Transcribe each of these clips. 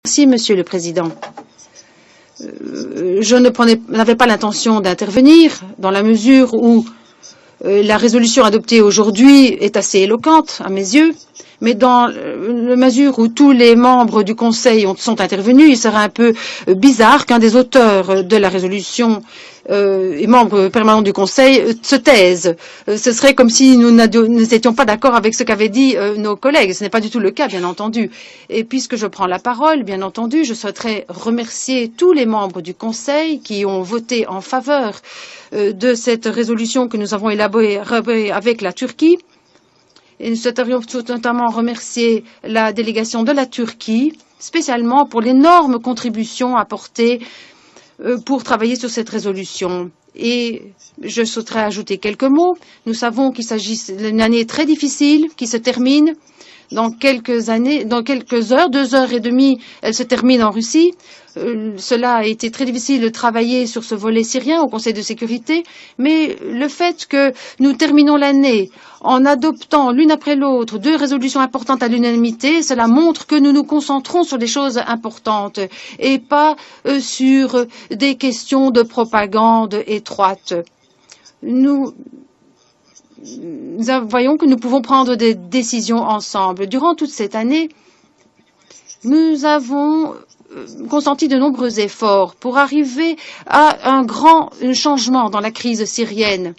Merci, Monsieur le Président. Je n'avais pas l'intention d'intervenir dans la mesure où la résolution adoptée aujourd'hui est assez éloquente à mes yeux, mais dans la mesure où tous les membres du Conseil sont intervenus, il serait un peu bizarre qu'un des auteurs de la résolution et membre permanent du Conseil se taise. Ce serait comme si nous n'étions pas d'accord avec ce qu'avaient dit nos collègues. Ce n'est pas du tout le cas, bien entendu. Et puisque je prends la parole, bien entendu, je souhaiterais remercier tous les membres du Conseil qui ont voté en faveur de cette résolution que nous avons élaborée avec la Turquie. Et nous souhaiterions notamment remercier la délégation de la Turquie, spécialement pour l'énorme contribution apportée pour travailler sur cette résolution. Et je souhaiterais ajouter quelques mots. Nous savons qu'il s'agit d'une année très difficile qui se termine dans quelques heures, 2 heures et demie, elle se termine en Russie. Cela a été très difficile de travailler sur ce volet syrien au Conseil de sécurité, mais le fait que nous terminons l'année en adoptant l'une après l'autre 2 résolutions importantes à l'unanimité, cela montre que nous nous concentrons sur des choses importantes et pas sur des questions de propagande étroite. Nous voyons que nous pouvons prendre des décisions ensemble. Durant toute cette année, nous avons consenti de nombreux efforts pour arriver à un grand changement dans la crise syrienne.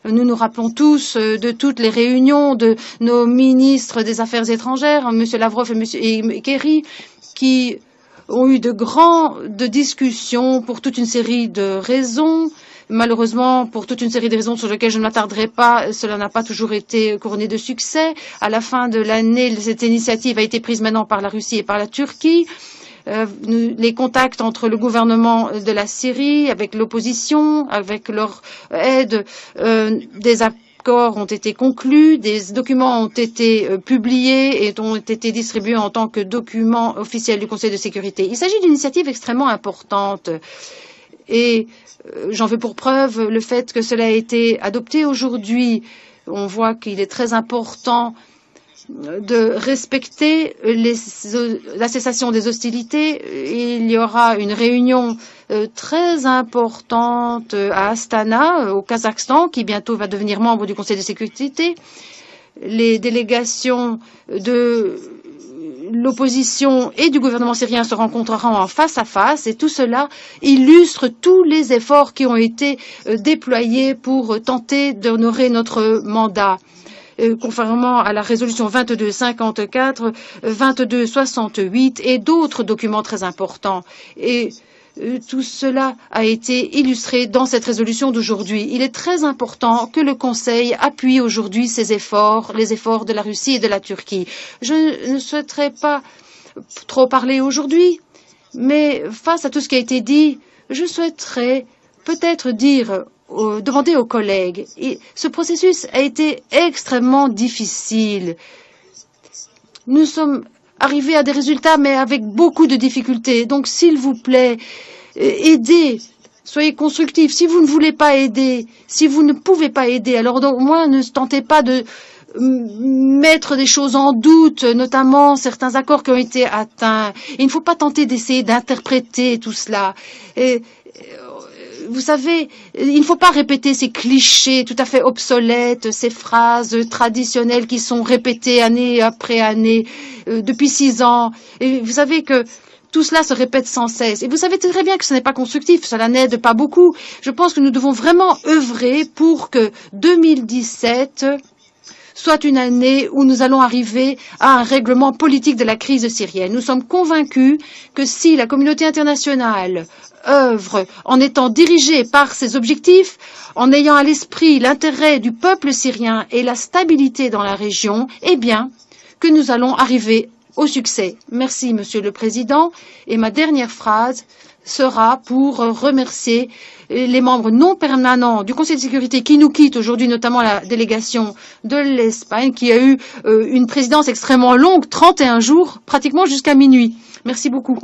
Nous nous rappelons tous de toutes les réunions de nos ministres des Affaires étrangères, M. Lavrov et M. Kerry, qui ont eu de discussions pour toute une série de raisons. Malheureusement, pour toute une série de raisons sur lesquelles je ne m'attarderai pas, cela n'a pas toujours été couronné de succès. À la fin de l'année, cette initiative a été prise maintenant par la Russie et par la Turquie. Les contacts entre le gouvernement de la Syrie, avec l'opposition, avec leur aide, des accords ont été conclus, des documents ont été publiés et ont été distribués en tant que documents officiels du Conseil de sécurité. Il s'agit d'une initiative extrêmement importante et j'en veux pour preuve le fait que cela a été adopté aujourd'hui. On voit qu'il est très important de respecter la cessation des hostilités. Il y aura une réunion très importante à Astana, au Kazakhstan, qui bientôt va devenir membre du Conseil de sécurité. Les délégations de l'opposition et du gouvernement syrien se rencontreront en face à face et tout cela illustre tous les efforts qui ont été déployés pour tenter d'honorer notre mandat. Conformément à la résolution 2254, 2268 et d'autres documents très importants. Et tout cela a été illustré dans cette résolution d'aujourd'hui. Il est très important que le Conseil appuie aujourd'hui ces efforts, les efforts de la Russie et de la Turquie. Je ne souhaiterais pas trop parler aujourd'hui, mais face à tout ce qui a été dit, je souhaiterais peut-être demander aux collègues. Ce processus a été extrêmement difficile. Nous sommes arrivés à des résultats, mais avec beaucoup de difficultés. Donc, s'il vous plaît, aidez, soyez constructifs. Si vous ne voulez pas aider, si vous ne pouvez pas aider, alors au moins ne tentez pas de mettre des choses en doute, notamment certains accords qui ont été atteints. Il ne faut pas tenter d'essayer d'interpréter tout cela. Vous savez, il ne faut pas répéter ces clichés tout à fait obsolètes, ces phrases traditionnelles qui sont répétées année après année depuis 6 ans. Et vous savez que tout cela se répète sans cesse. Et vous savez très bien que ce n'est pas constructif, cela n'aide pas beaucoup. Je pense que nous devons vraiment œuvrer pour que 2017 soit une année où nous allons arriver à un règlement politique de la crise syrienne. Nous sommes convaincus que si la communauté internationale œuvre en étant dirigée par ses objectifs, en ayant à l'esprit l'intérêt du peuple syrien et la stabilité dans la région, eh bien, que nous allons arriver au succès. Merci, Monsieur le Président. Et ma dernière phrase sera pour remercier les membres non permanents du Conseil de sécurité qui nous quittent aujourd'hui, notamment la délégation de l'Espagne, qui a eu une présidence extrêmement longue, 31 jours, pratiquement jusqu'à minuit. Merci beaucoup.